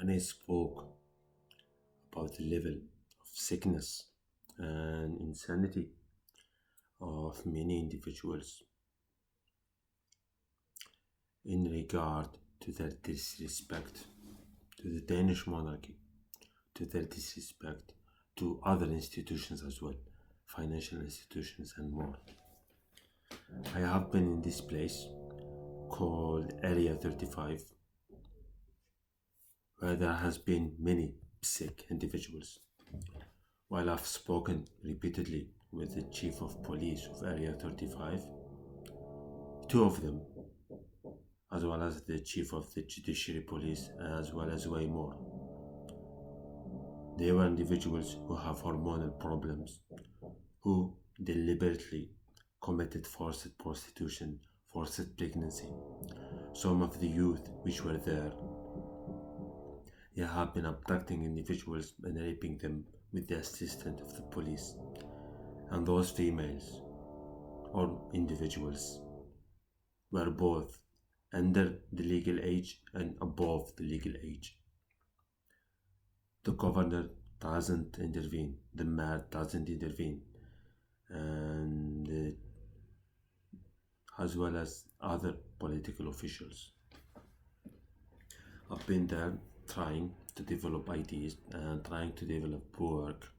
when I spoke about the level of sickness and insanity of many individuals in regard to their disrespect to the Danish monarchy, to their disrespect to other institutions as well, financial institutions and more. I have been in this place called Area 35 where there has been many sick individuals. While I've spoken repeatedly with the chief of police of Area 35, two of them, as well as the chief of the judiciary police, as well as way more, they were individuals who have hormonal problems, who deliberately committed forced prostitution, forced pregnancy. Some of the youth which were there, they have been abducting individuals and raping them with the assistance of the police. And those females or individuals were both under the legal age and above the legal age. The governor doesn't intervene, the mayor doesn't intervene, and as well as other political officials. I've been there trying to develop ideas and trying to develop work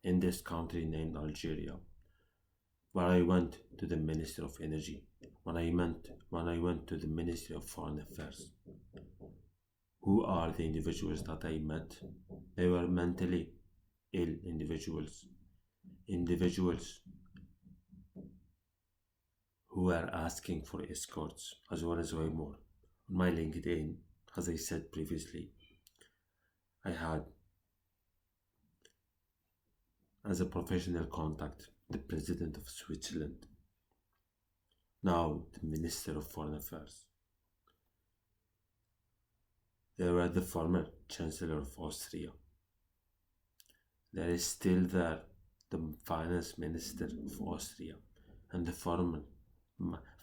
in this country named Algeria, where I went to the Ministry of Energy, when I went to the Ministry of Foreign Affairs. Who are the individuals that I met? They were mentally ill individuals, individuals who were asking for escorts as well as way more. On my LinkedIn, as I said previously, I had as a professional contact the President of Switzerland, now the Minister of Foreign Affairs. They were the former Chancellor of Austria. There is still there the Finance Minister of Austria and the former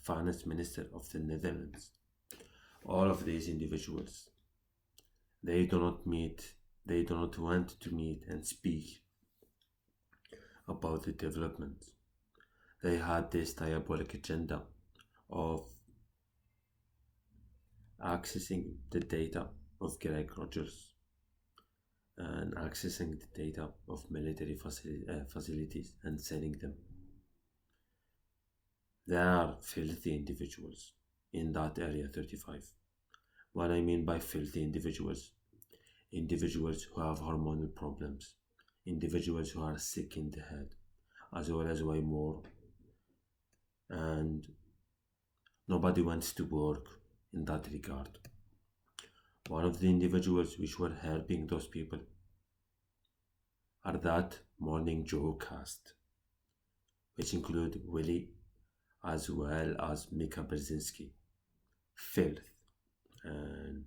Finance Minister of the Netherlands. All of these individuals, they do not meet, they do not want to meet and speak about the development. They had this diabolic agenda of accessing the data of Greg Rogers and accessing the data of military facilities and selling them. There are filthy individuals in that Area 35. What I mean by filthy individuals, individuals who have hormonal problems, individuals who are sick in the head, as well as way more, and nobody wants to work in that regard. One of the individuals which were helping those people are that Morning Joe cast, which include Willie as well as Mika Brzezinski. Filth. And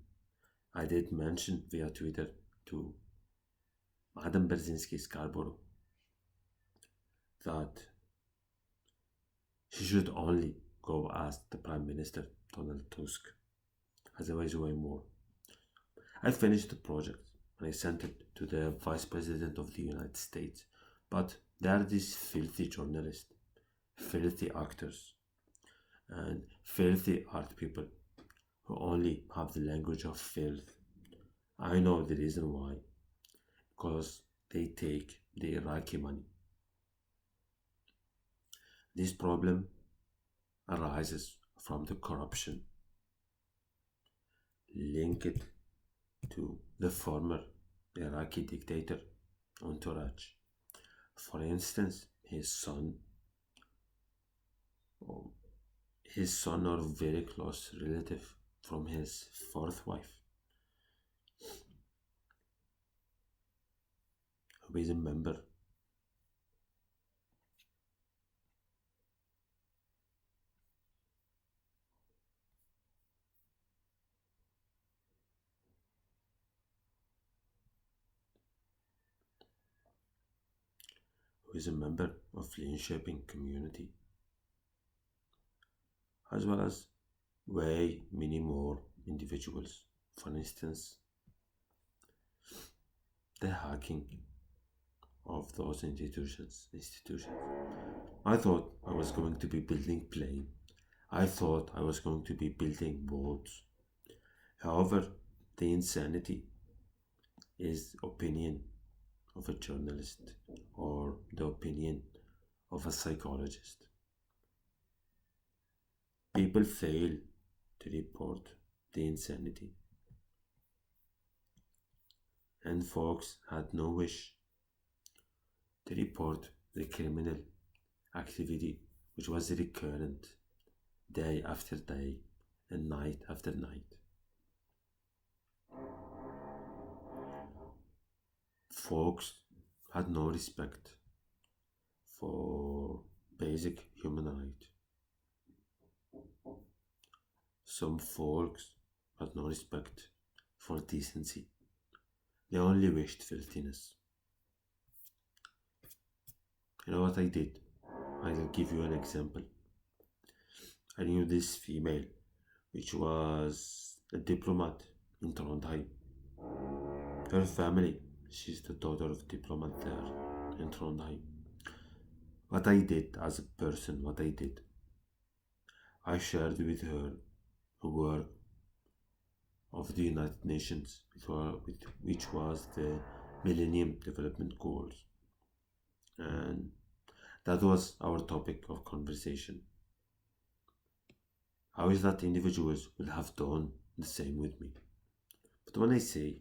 I did mention via Twitter to Madam Brzezinski Scarborough that she should only go ask the Prime Minister Donald Tusk. Otherwise, way more. I finished the project and I sent it to the Vice President of the United States. But there are these filthy journalists, filthy actors, and filthy art people who only have the language of filth. I know the reason why. Because they take the Iraqi money. This problem arises from the corruption linked to the former Iraqi dictator entourage. For instance, his son or very close relative from his fourth wife, who is a member of Linköping community, as well as way many more individuals. For instance, the hacking of those institutions. I thought I was going to be building plane. I thought I was going to be building boats. However, the insanity is opinion of a journalist or the opinion of a psychologist. People fail to report the insanity, and folks had no wish to report the criminal activity which was recurrent day after day and night after night. Folks had no respect for basic human rights. Some folks had no respect for decency. They only wished filthiness. You know what I did? I'll give you an example. I knew this female, which was a diplomat in Trondheim. Her family, she's the daughter of a diplomat there in Trondheim. What I did as a person, what I did, I shared with her a work of the United Nations, which was the Millennium Development Goals. And that was our topic of conversation. How is that individuals will have done the same with me? But when I say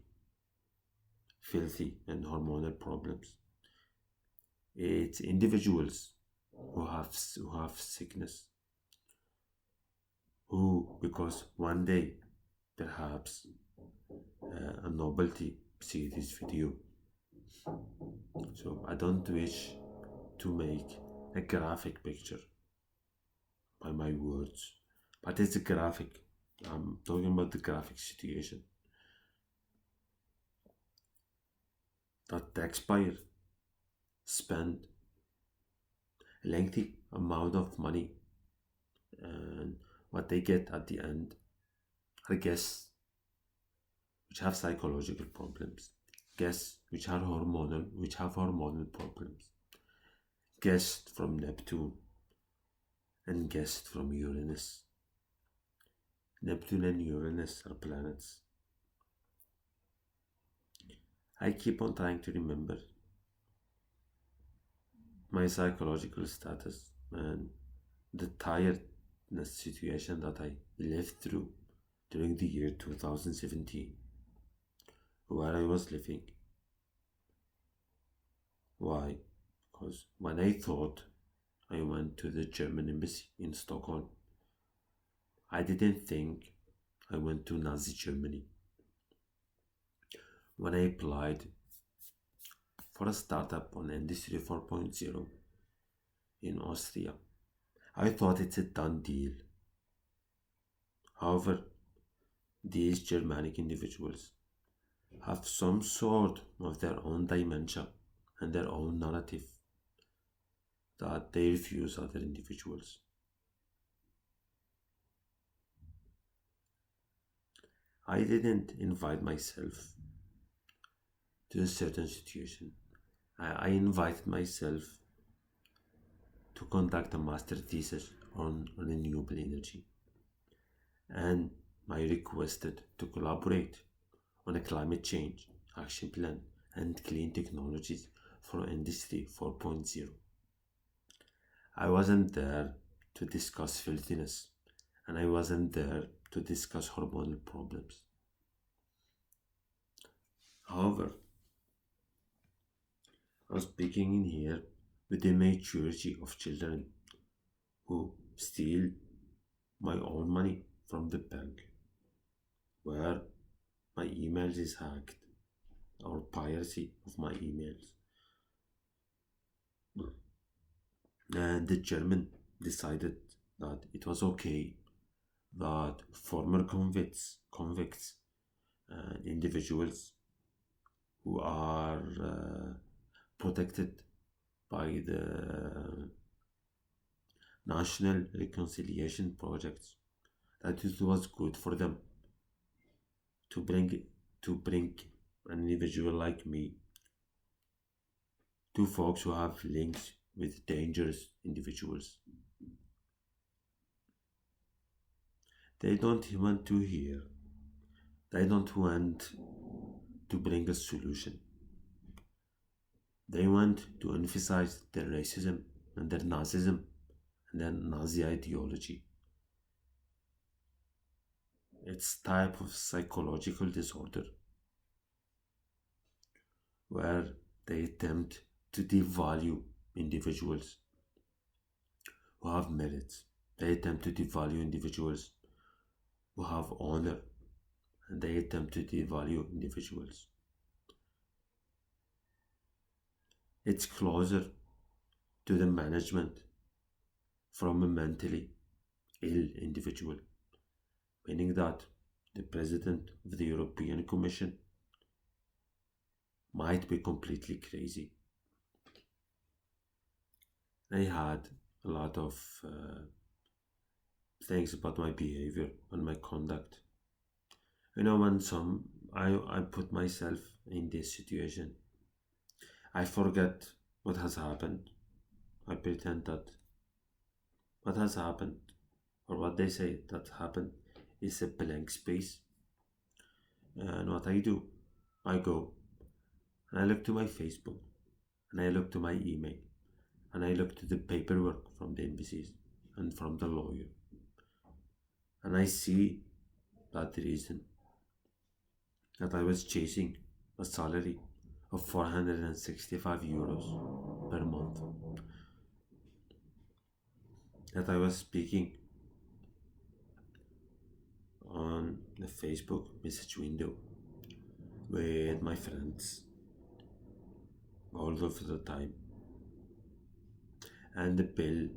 filthy and hormonal problems, it's individuals who have sickness, who because one day perhaps a novelty see this video. So I don't wish to make a graphic picture by my words, but it's a graphic. I'm talking about the graphic situation. That taxpayer spend a lengthy amount of money, and what they get at the end are guests which have psychological problems, guests which have hormonal problems, guests from Neptune and guests from Uranus. Neptune and Uranus are planets. I keep on trying to remember my psychological status and the tiredness situation that I lived through during the year 2017, where I was living. Why? Because when I thought I went to the German embassy in Stockholm, I didn't think I went to Nazi Germany. When I applied for a startup on Industry 4.0 in Austria, I thought it's a done deal. However, these Germanic individuals have some sort of their own dementia and their own narrative that they refuse other individuals. I didn't invite myself to a certain situation. I invited myself to conduct a master thesis on renewable energy, and I requested to collaborate on a climate change action plan and clean technologies for Industry 4.0. I wasn't there to discuss filthiness, and I wasn't there to discuss hormonal problems. However, I'm speaking in here with the maturity of children who steal my own money from the bank, where my emails is hacked, or piracy of my emails. And the German decided that it was okay that former convicts and individuals who are protected by the National Reconciliation Projects, that it was good for them to bring an individual like me, to folks who have links with dangerous individuals. They don't want to hear, they don't want to bring a solution. They want to emphasize their racism and their Nazism and their Nazi ideology. It's type of psychological disorder where they attempt to devalue individuals who have merits. They attempt to devalue individuals who have honor, and they attempt to devalue individuals. It's closer to the management from a mentally ill individual, meaning that the president of the European Commission might be completely crazy. I had a lot of things about my behavior and my conduct. When I put myself in this situation, I forget what has happened. I pretend that what has happened, or what they say that happened, is a blank space. And what I do, I go and I look to my Facebook, and I look to my email, and I look to the paperwork from the embassies and from the lawyer, and I see that the reason that I was chasing a salary of 465 euros per month, that I was speaking on the Facebook message window with my friends all of the time, and the bill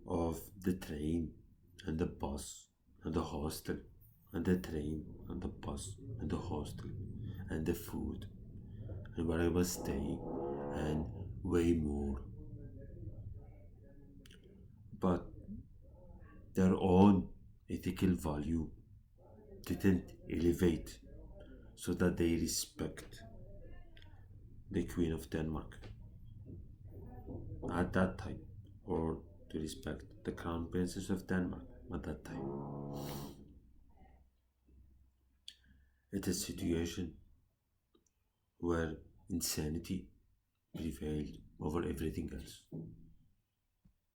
of the train and the bus and the hostel and the train and the bus and the hostel and the food and where I was staying and way more. But their own ethical value didn't elevate so that they respect the Queen of Denmark at that time, or to respect the Crown Princess of Denmark at that time. It's a situation where insanity prevailed over everything else.